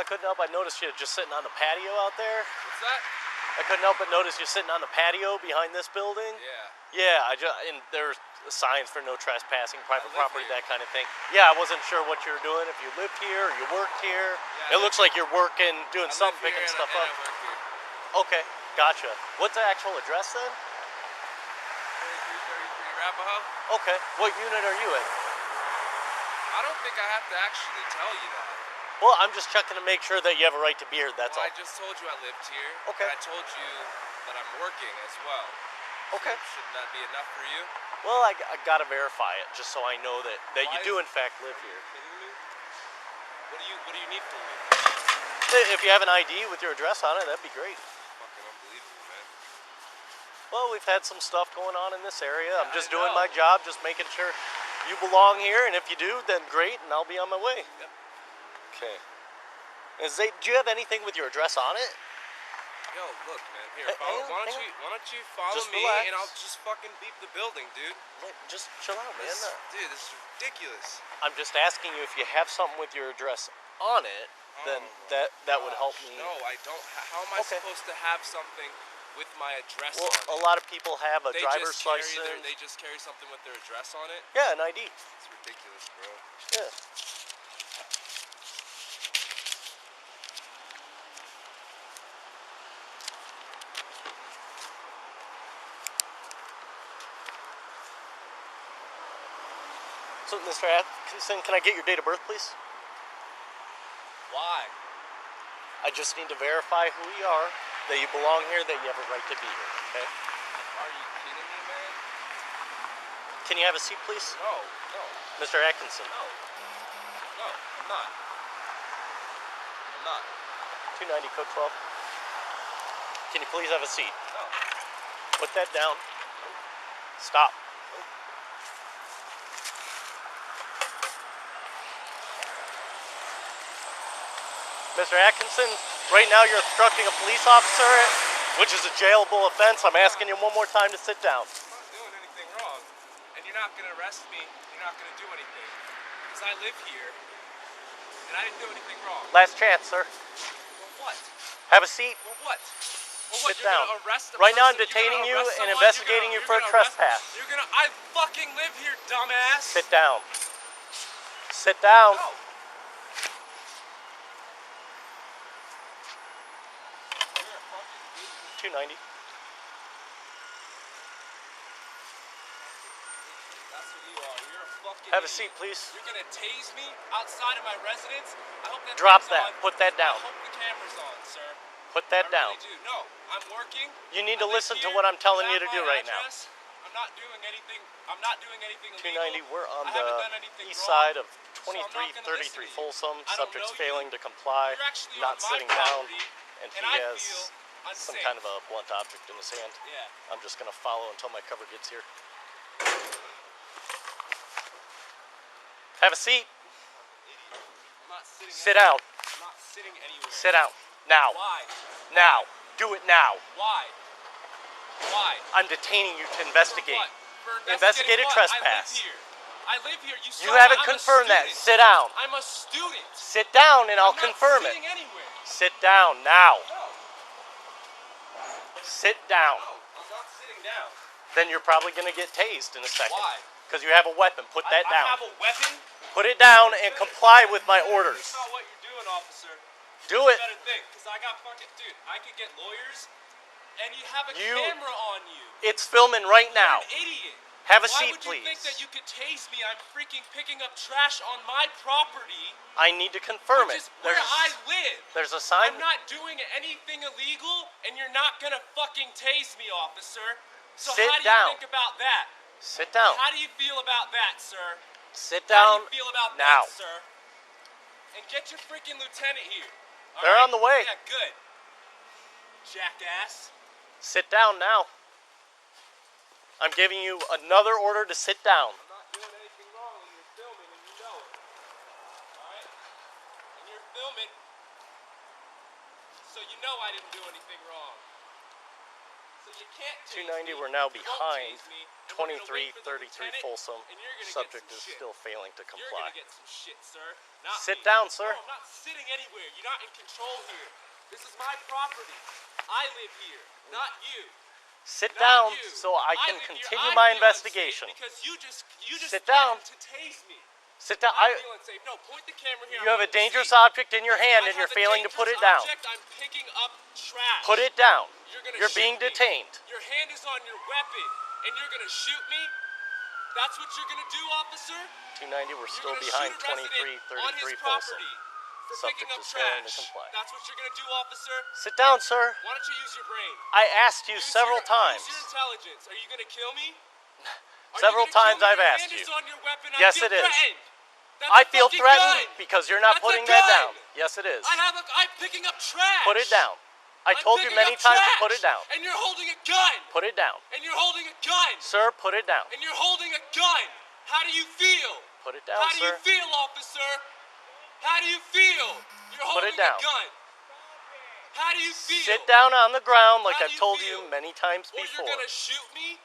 I couldn't help but notice you just sitting on the patio out there. What's that? I couldn't help but notice you sitting on the patio behind this building. Yeah. Yeah, and there's signs for no trespassing, private property, here. that kind of thing. Yeah, I wasn't sure what you were doing, if you lived here or you worked here. Yeah, it looks like you're working, doing something, picking stuff up. I work here. Okay, gotcha. What's the actual address then? 3333 Arapahoe. Okay, what unit are you in? I don't think I have to actually tell you that. Well, I'm just checking to make sure that you have a right to be here, that's all. I just told you I lived here. Okay. And I told you that I'm working as well. Okay. So shouldn't that be enough for you? Well, I gotta verify it, just so I know that you do in fact live Are here. you kidding me? What do you need from me? If you have an ID with your address on it, that'd be great. Fucking unbelievable, man. Well, we've had some stuff going on in this area. I'm just I doing know. my job, just making sure you belong here, and if you do, then great, and I'll be on my way. Yep. Okay. Do you have anything with your address on it? Yo, look, man. Here, Hey, why don't you follow Just me relax. and I'll just fucking beep the building, dude. Just chill out, man. Dude, this is ridiculous. I'm just asking you if you have something with your address on it, then that would help me. No, I don't. How am I supposed to have something with my address on it? A lot of people have a driver's just license. They just carry something with their address on it? Yeah, an ID. It's ridiculous, bro. Yeah. So, Mr. Atkinson, can I get your date of birth, please? Why? I just need to verify who you are, that you belong here, that you have a right to be here, okay? Are you kidding me, man? Can you have a seat, please? No. Mr. Atkinson. No, I'm not. 290 Cook 12. Can you please have a seat? No. Put that down. Stop. Mr. Atkinson, right now you're obstructing a police officer, which is a jailable offense. I'm asking you one more time to sit down. I'm not doing anything wrong. And you're not going to arrest me. You're not going to do anything. Because I live here. And I didn't do anything wrong. Last chance, sir. Well, what? Have a seat. Well, what? Sit down. Arrest right now I'm detaining you and investigating you for a trespass. I fucking live here, dumbass. Sit down. Sit down. No. 290. That's what you are. You're a fucking Have a idiot. seat, please. You're gonna tase me outside of my residence? I hope that Drop thing's that. on. Put that down. I hope the camera's on, sir. Put that down. I really do. No, I'm working. You need to I live listen to here. what I'm telling you have to do my right now. address. I'm not doing anything. I'm not doing anything 290, illegal. we're on I haven't the done anything east wrong, side of so I'm not gonna 2333 listen to you. Folsom. I don't Subject's know you. failing to comply, You're actually not on my sitting down, property, and he I has feel some unsafe. kind of a blunt object in his hand. Yeah. I'm just going to follow until my cover gets here. Have a seat. I'm not sitting Sit down. I'm not sitting anywhere. Sit down. Now. Why? Now. Do it now. Why? Why? I'm detaining you to investigate. For what? For Investigated what? trespass. I live here. You saw You haven't I'm confirmed a that. student. Sit down. I'm a student. Sit down and I'll I'm not confirm it. sitting anywhere. Sit down now. No. Sit down. No, I'm not sitting down. Then you're probably going to get tased in a second. Why? Because you have a weapon. Put that down. I have a weapon. Put it down and comply with my orders. That's not what you're doing, officer. Do it. You better think, because I got fucking... Dude, I could get lawyers, and you have a You- camera on you. It's filming right now. You're an idiot. Have a Why seat, would you think please. that you could tase me? I'm freaking picking up trash on my property, I need to confirm which it. is where I live. There's a sign. I'm not doing anything illegal, and you're not gonna fucking tase me, officer. So Sit how do down. you think about that? Sit down. How do you feel about that, sir? Sit How down do you feel about now. that, sir? And get your freaking lieutenant here. All They're right? on the way. Yeah, good. Jackass. Sit down now. I'm giving you another order to sit down. I'm not doing anything wrong, and you're filming, and you know it. All right? And you're filming, so you know I didn't do anything wrong. So you can't tase 290, me, we're now you won't behind tase me, and we're gonna wait for the 2333 lieutenant, Folsom. and you're gonna Subject get is some shit. still failing to You're comply. gonna get some shit, sir. Not Sit me. down, sir. No, I'm not sitting anywhere. You're not in control here. This is my property. I live here, not you. Sit Not down you. so I can live here. continue I my feel investigation. unsafe because you just Sit down. threatened to tase me. Sit down. I feel unsafe. No, point the camera here. You have a I want to dangerous see. object in your hand I and you're have a failing to put it dangerous down. object. I'm picking up trash. Put it down. You're being shoot me. detained. Your hand is on your weapon, and you're gonna shoot me? That's what you're gonna do, officer? 290, we're still You're behind gonna shoot a resident on his 2333 Folsom. property for Subject picking up is failing to trash. comply. That's what you're gonna do, officer? Sit down, sir. Why don't you use your brain? I asked you several times. Use your intelligence. Are you gonna kill me? Several times I've asked you. Yes, it is. I feel threatened because you're not putting that down. Yes, it is. I'm picking up trash. Put it down. I told you many times to put it down. And you're holding a gun. Put it down. And you're holding a gun. Sir, put it down. And you're holding a gun. How do you feel? Put it down, How do you sir. feel, officer? How do you feel? You're Put holding it down. a gun. How do you feel? Sit down on the ground like How do I've you told feel? you many times Or before. you're gonna shoot me?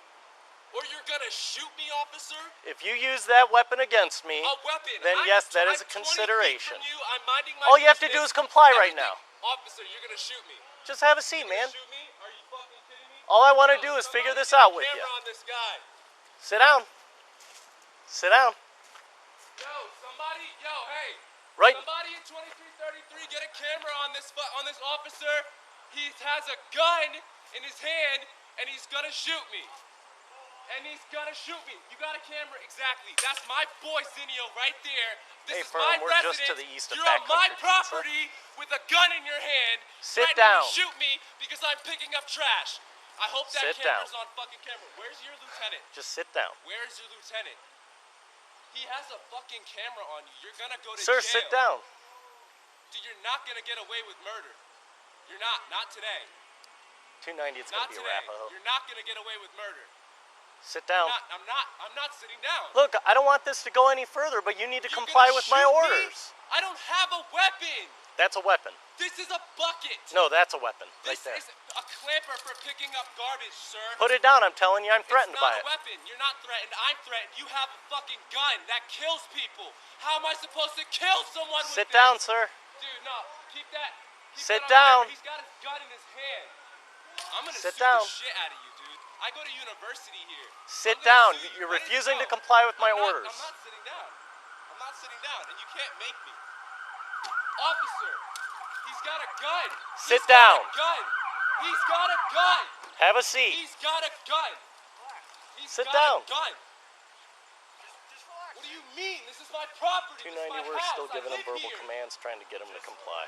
Or you're gonna shoot me, officer? If you use that weapon against me, A weapon. then yes, that is a I'm 20 feet consideration. from you. I'm minding my All you have to do business. is comply right Everything. now. Officer, you're gonna shoot me. Just have a seat, You're gonna man. shoot me? Are you fucking kidding me? All I want to Yo, do is figure somebody this get a out with you. camera on this guy. Sit down. Sit down. Yo, hey. Right. Somebody in 2333, get a camera on this officer. He has a gun in his hand, and he's gonna shoot me. You got a camera? Exactly. That's my boy, Zinio, right there. Hey, This is Firm, my we're residence. just to the east of You're on my Backcountry Pizza. property with a gun in your hand. Sit threatening down. to shoot me because I'm picking up trash. I hope that Sit camera's down. on fucking camera. Where's your lieutenant? Just sit down. Where's your lieutenant? He has a fucking camera on you. You're gonna go to Sir, jail. sit down. Dude, you're not gonna get away with murder. You're not. Not today. 290, it's going Not to be a today. wrap, I hope. You're not gonna get away with murder. Sit down. I'm not sitting down. Look, I don't want this to go any further, but you need to You're comply gonna with my shoot me? orders. I don't have a weapon. That's a weapon. This is a bucket. No, that's a weapon. Right This there. is a clamper for picking up garbage, sir. Put it down. I'm telling you, I'm threatened It's by not it. a weapon. You're not threatened. I'm threatened. You have a fucking gun that kills people. How am I supposed to kill someone with Sit this? down, sir. Dude, no. Keep that. Sit that on down. camera. He's got his gun in his hand. I'm gonna Sit sue down. the shit out of you, dude. I go to university here. Sit I'm gonna down. sue you. You're Ready? refusing to Go. comply with my I'm not- orders. I'm not sitting down. I'm not sitting down, and you can't make me. Officer, he's got a gun. Sit He's down. Got a gun. He's got a gun. Have a seat. He's got a gun. He's Sit got down. a gun. What do you mean? This is my property. This is 290, my we're house. still I giving him live verbal here. commands, trying to get him to comply.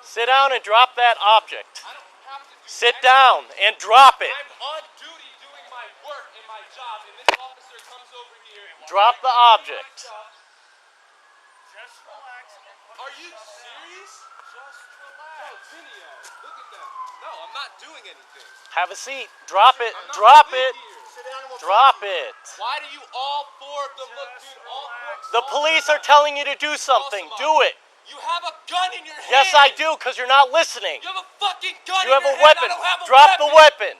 Sit down and drop that object. I don't have to do Sit anything. down and drop it. I'm on duty doing my work and my job, and this officer comes over here. Drop the I give him object. my stuff. Just relax and put Are you serious? Just Yo, relax. Zinio, look at them. No, I'm not doing anything. Have a seat. Drop it. I'm not Drop live it. here. Sit down and we'll Drop it. Why do you all four of them look, dude? All four. The police are telling you to do something. Do it. You have a gun in your hand. Yes, I do, because you're not listening. You have a fucking gun You in have your a hand. weapon. I don't have a Drop weapon. the weapon.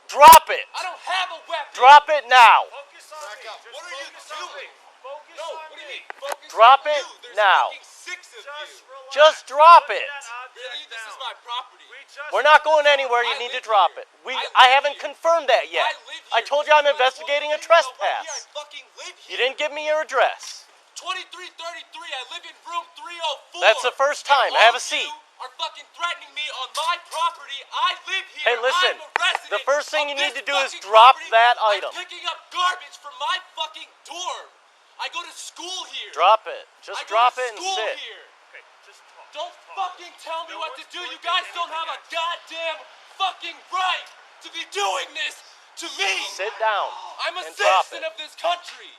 Drop it. I don't have a weapon. Drop it now. Focus on Back me. up. Just What are you focus on doing? me. Focus No, on what do you me. mean? Focus Drop on it you. There's now. fucking six of Just you. relax. Just drop Put it. that object Really? This is down. my property. We just We're not going anywhere. You I need to live drop here. it. I live I haven't here. confirmed that yet. I live here. I told you I'm This is my investigating a fucking video right trespass. here. I fucking live here. You didn't give me your address. 2333. I live in room 304. That's the first time. And Have all a seat. You are fucking threatening me on my property. I live here. Hey, listen. I'm a resident The first thing you of need this to do is fucking drop property. that item. I'm picking up garbage from my fucking dorm. I go to school here. Drop it. I Just go drop to it and school sit. Here. Okay, just talk. Don't Talk. fucking tell me No what to one's do. You pointing guys don't have a anything goddamn fucking right to be doing this to me. Sit down I'm a and drop citizen it. of this country.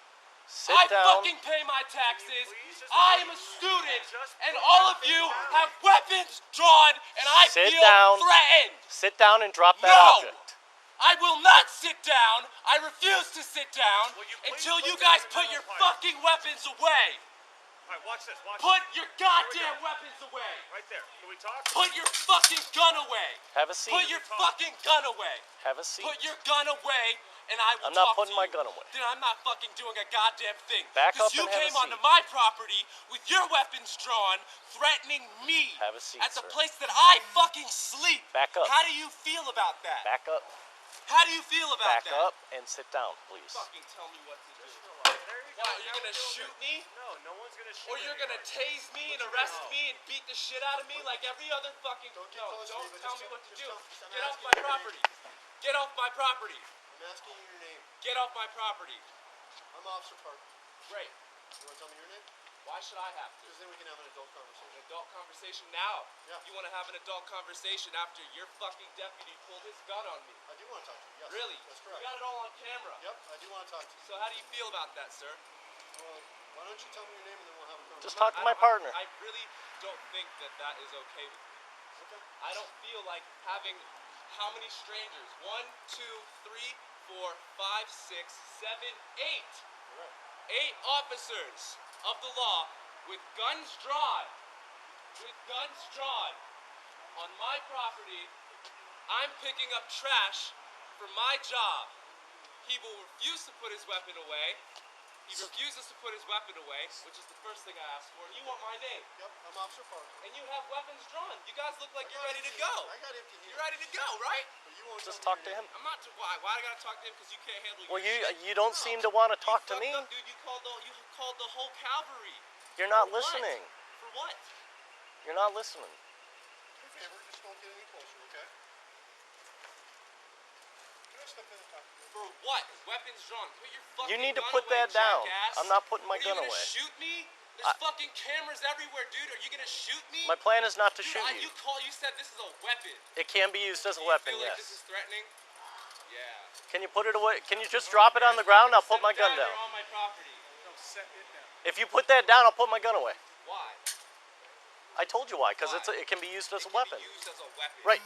Sit I down. fucking pay my taxes. Please just I am a student, and all of you have weapons drawn, and I Sit feel down. threatened. Sit down and drop that No. object. I will not sit down. I refuse to sit down Will you please until you put guys that put in your the pipe? fucking weapons away. Alright, watch this. Watch Put this. your goddamn weapons away. Right there. Can we talk? Put your fucking gun away. Have a seat. Put your fucking gun away. Have a seat. Put your gun away, and I will I'm not talk putting to my you. gun away. Then I'm not fucking doing a goddamn thing. Back up you and have a came onto seat. my property with your weapons drawn, threatening me Have a seat, at the sir. place that I fucking sleep. Back up. How do you feel about that? Back up. How do you feel about Back that? up and sit down, please. Fucking tell me what to do. There you go. What, you're Now gonna we're doing shoot it. me? No, no one's gonna shoot Or you're gonna anybody. tase me and arrest me and beat the shit out of me like every other fucking... Don't get No, close to don't me, but tell just me what to do. tell- I'm Get off asking my you your property. Get off my property. I'm asking you your name. Get off my property. I'm Officer Parker. Great. You want to tell me your name? Why should I have to? Because then we can have an adult conversation. An adult conversation now. Yeah. You want to have an adult conversation after your fucking deputy pulled his gun on me. I do want to talk to you. Yes. Really? That's You correct. got it all on camera. Yep, I do want to talk to you. So how do you feel about that, sir? Well, why don't you tell me your name and then we'll have a conversation. Just talk to my partner. I really don't think that that is okay with me. Okay. I don't feel like having how many strangers? 1, 2, 3, 4, 5, 6, 7, 8. Correct. 8 officers of the law with guns drawn. With guns drawn on my property. I'm picking up trash for my job. He will refuse to put his weapon away. He refuses to put his weapon away, which is the first thing I asked for. And you want my name. Yep, I'm Officer Parker. And you have weapons drawn. You guys look like I you're got ready to empty go. here. I got empty here. You're ready to go, right? But you won't Just tell talk me to your him. name. I'm not. Why? Why do I gotta talk to him? Because you can't handle Well, your shit. you don't seem to want to talk to You me. fucked up, dude. You called the whole cavalry. You're not For what? listening. For what? You're not listening. Do me a favor, just don't get any closer, okay? Can I step in and talk to you? For what? Weapons drawn. Put your fucking You need to gun put away, that down. jackass. I'm not putting my Are gun you gonna away. shoot me? There's fucking cameras everywhere, dude. Are you gonna shoot me? My plan is not to Dude, shoot you. You said this is a weapon. It can be used as a Do you weapon, feel like this yes. is threatening? Yeah. Can you put it away? Can you just drop it on the ground? I'll put Set my it gun down. You're on my property. No, set it down. If you put that down, I'll put my gun away. Why? I told you why, because Why? it can be used as It a can weapon. be used as a weapon. Right.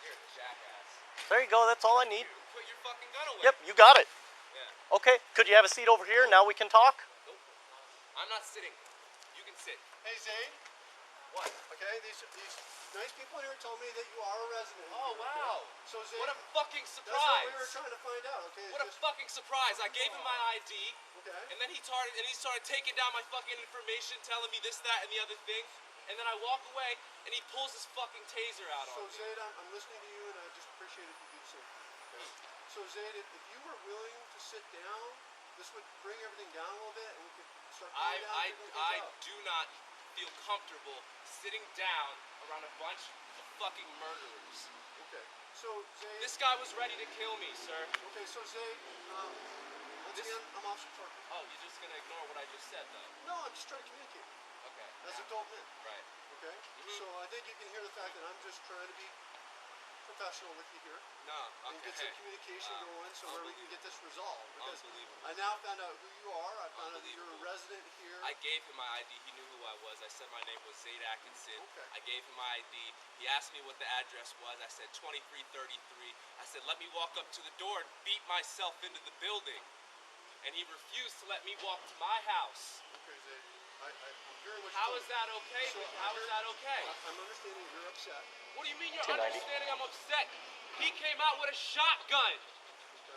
You're a jackass. There you go. That's all I need. Put your fucking gun away. Yep, you got it. Yeah. Okay, could you have a seat over here? Now we can talk. Nope. I'm not sitting. You can sit. Hey, Zayd. What? Okay, these nice people here told me that you are a resident. Oh, here, wow. Okay? So, Zayd, What a fucking that's what we were surprise. trying to find out, okay? What a fucking surprise. I gave him my ID, Okay. and then he started taking down my fucking information, telling me this, that, and the other thing. And then I walk away, and he pulls his fucking taser out So, on me. Zayd, I'm listening to you, and I just appreciate if you do the same thing. Okay? So, Zayd, if you were willing to sit down, this would bring everything down a little bit, and we could start I going down, figuring I things out. do not feel comfortable sitting down around a bunch of fucking murderers. Okay. So, Zayd. This guy was ready to kill me, sir. Okay, so Zayd, once This- again, I'm Officer Parker. Oh, you're just gonna ignore what I just said, though. No, I'm just trying to communicate Okay. as yeah, adult men. Right. Okay. So I think you can hear the fact that I'm just trying to be professional with you here No. and get some Okay. communication going, so where we can get this resolved. Because Unbelievable. I now found out who you are. I found out that you're a Unbelievable. resident here. I gave him my ID. He knew who I was. I said my name was Zayd Atkinson. Okay. I gave him my ID. He asked me what the address was. I said 2333. I said, let me walk up to the door and beat myself into the building. And he refused to let me walk to my house. Okay, Zayd. I'm hearing what How you're is that okay? So How is that okay? I'm understanding you're upset. What do you mean you're 290. understanding I'm upset? He came out with a shotgun.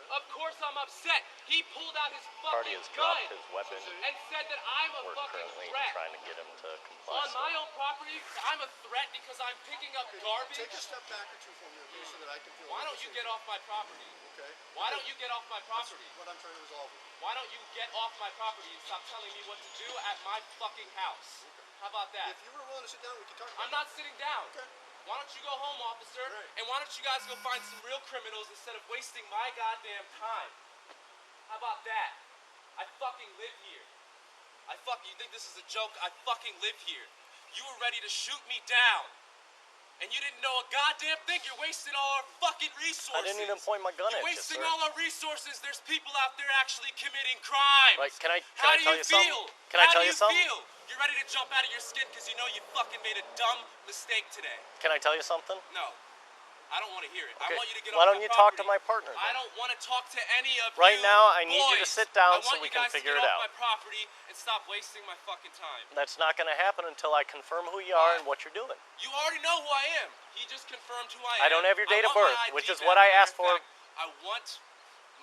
Of course I'm upset. He pulled out his Party fucking has gun dropped his weapon. and said that I'm a We're fucking currently threat. trying to get him to comply. On my own property, I'm a threat because I'm picking up garbage. Take a step back or two for me, okay, so that I can feel. Why what don't you you're get off my property? saying, Okay. Why don't you get off my That's property? what I'm trying to resolve. Why don't you get off my property and stop telling me what to do at my fucking house? How about that? If you were willing to sit down, we could talk about I'm not sitting down. Okay. Why don't you go home, officer? Right. And why don't you guys go find some real criminals instead of wasting my goddamn time? How about that? I fucking live here. You think this is a joke? I fucking live here. You were ready to shoot me down. And you didn't know a goddamn thing. You're wasting all our fucking resources. I didn't even point my gun You're at you, wasting sir. all our resources. There's people out there actually committing crimes. Right, can I How do tell you you something? feel? Can I How tell do you something? Feel? You're ready to jump out of your skin because you know you fucking made a dumb mistake today. Can I tell you something? No. I don't want to hear it. Okay. I want you to get Why off don't my you talk to property. my partner I then? don't want to talk to any of Right you now, I need you to boys. sit down I so want we you can guys figure to it get out. off my property and stop wasting my fucking time. That's not going to happen until I confirm who you are Why? and what you're doing. You already know who I am. He just confirmed who I am. I don't have your date of want my birth, ID which is back. what I Matter asked of for. fact, I want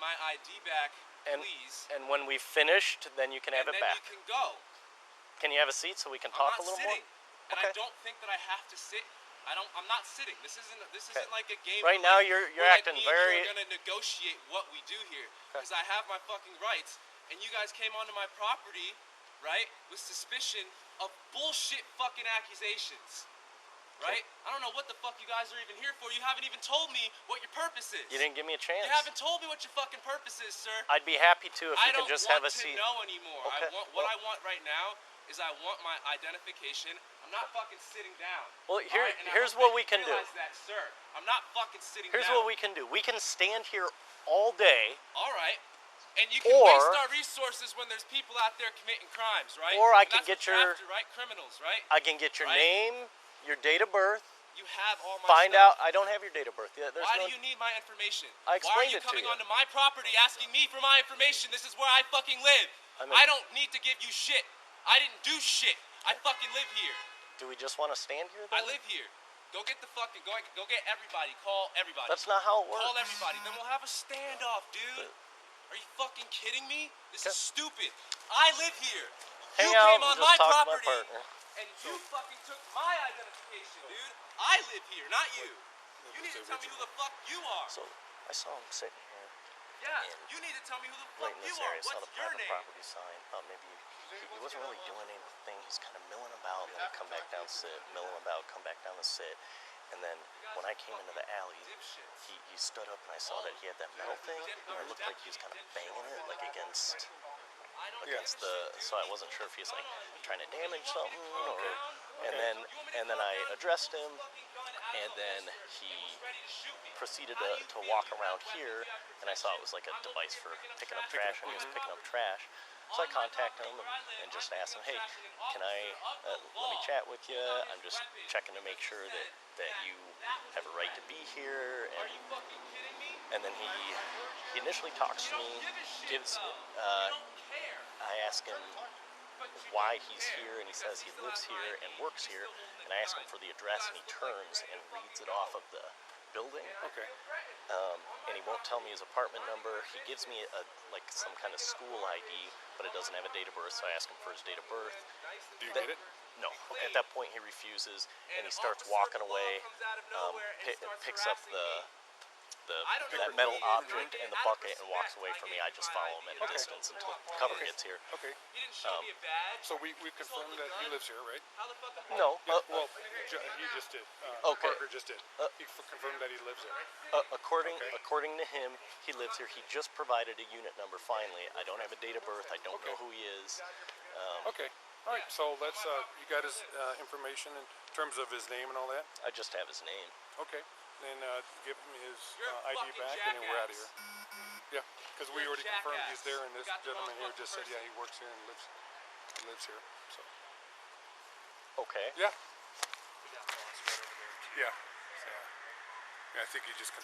my ID back, And please. and when we've finished, then you can have and it then back. you can go. Can you have a seat so we can I'm talk not a little sitting. more? And Okay. I don't think that I have to sit. I'm not sitting. This isn't like a game. Right where, now, like, you're where, like, acting me and very- you are gonna negotiate what we do here because I have my fucking rights, and you guys came onto my property, right, with suspicion of bullshit fucking accusations. Right? I don't know what the fuck you guys are even here for. You haven't even told me what your purpose is. You didn't give me a chance. You haven't told me what your fucking purpose is, sir. I'd be happy to if I you don't could just want have a to seat. know anymore. Okay, What well- I want right now is I want my identification. I'm not fucking sitting down. Well, All right? And I here's hope what that we you can do. realize that, sir. I'm not fucking sitting Here's down. what we can do. We can stand here all day, All right. And you can Or- waste our resources when there's people out there committing crimes, right? Or I And can that's get what you're your- after, right? Criminals, right? I can get your Right. name, your date of birth, You have all my find stuff. out. I don't have your date of birth yet. There's Why no. do you need my information? I Why are explained you it to coming you. onto my property asking me for my information? This is where I fucking live. I mean- I don't need to give you shit. I didn't do shit. I fucking live here. Do we just want to stand here? I Then? live here. Go get the fucking go get everybody. Call everybody. That's not how it works. Call everybody. Then we'll have a standoff, dude. Are you fucking kidding me? This is stupid. I live here. Hang You out came and on just my talk to my property partner. and you fucking took my identification, dude. I live here, not you. You need to tell me who the fuck you are. So I saw him sitting here Yeah, in- you need to tell me who the right fuck in you this are. area. Saw the What's your private name? property sign. Thought maybe he wasn't really doing anything. He's kind of milling about, and then he'd come back down, sit, milling about, come back down and sit. And then when I came into the alley, he stood up and I saw that he had that metal thing, and it looked like he was kind of banging it like against the. So I wasn't sure if he was like trying to damage something or. And then I addressed him, and then he proceeded to walk around here, and I saw it was like a device for picking up trash, and he was picking up trash. So I contacted him and just asked him, hey, can I let me chat with you? I'm just checking to make sure that you have a right to be here. And then he initially talks to me, I ask him why he's here, and he says he lives here and works here, and I ask him for the address, and he turns and reads it off of the building. Okay. And he won't tell me his apartment number. He gives me like some kind of school ID, but it doesn't have a date of birth, so I ask him for his date of birth. Do you get it? No. At that point, he refuses, and he starts walking away, picks up that metal object and the bucket and walks away from me. I just follow him at a distance until cover gets here. Okay. He didn't show me a badge. So we've confirmed that he lives here, right? How the fuck? No. Well, he just did. Okay. Parker just did. He confirmed that he lives there. According to him, he lives here. He just provided a unit number. Finally, I don't have a date of birth. I don't know who he is. Okay. All right. So let's. You got his information in terms of his name and all that. I just have his name. Okay. Then give him his You're a ID fucking back, and then we're out of jackass. here. Yeah, because we You're a already confirmed he's jackass. there, and this You got the gentleman wrong here just said, fucking yeah, he works here and lives here. So Okay. yeah. Yeah. Yeah, I think he just.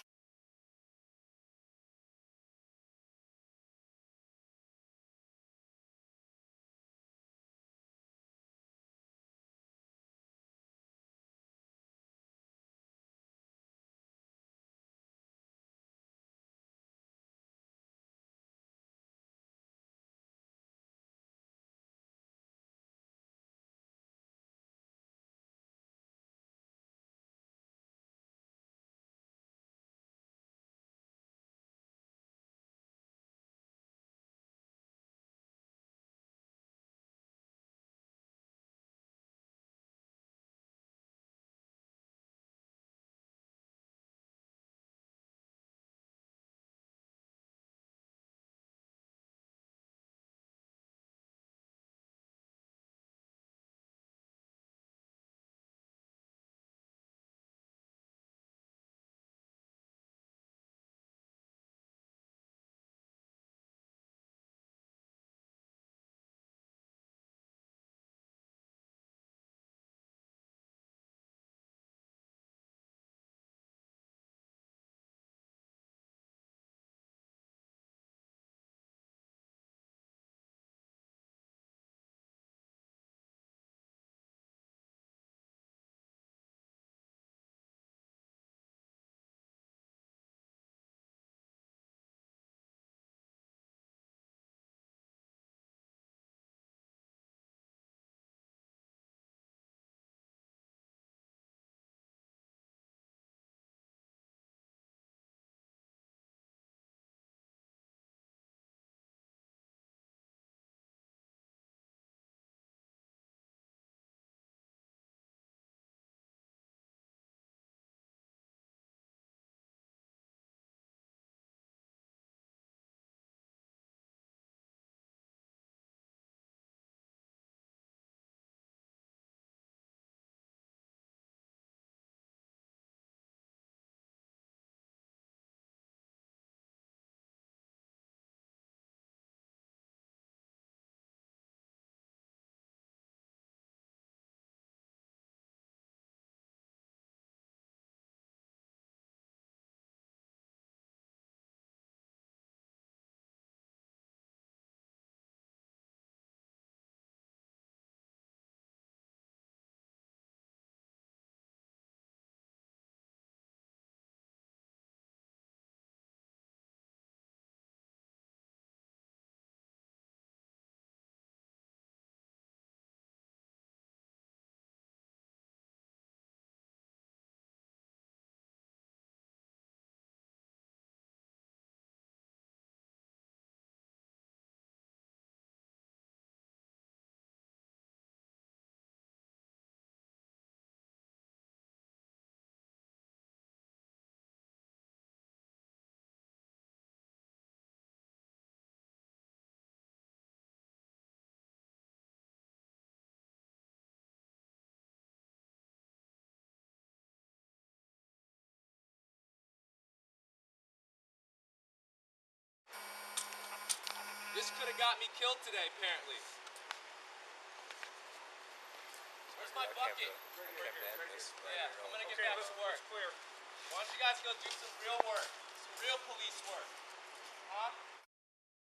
This could have got me killed today, apparently. Where's my bucket? Yeah, I'm gonna get back to work. Clear. Why don't you guys go do some real work? Some real police work. Huh?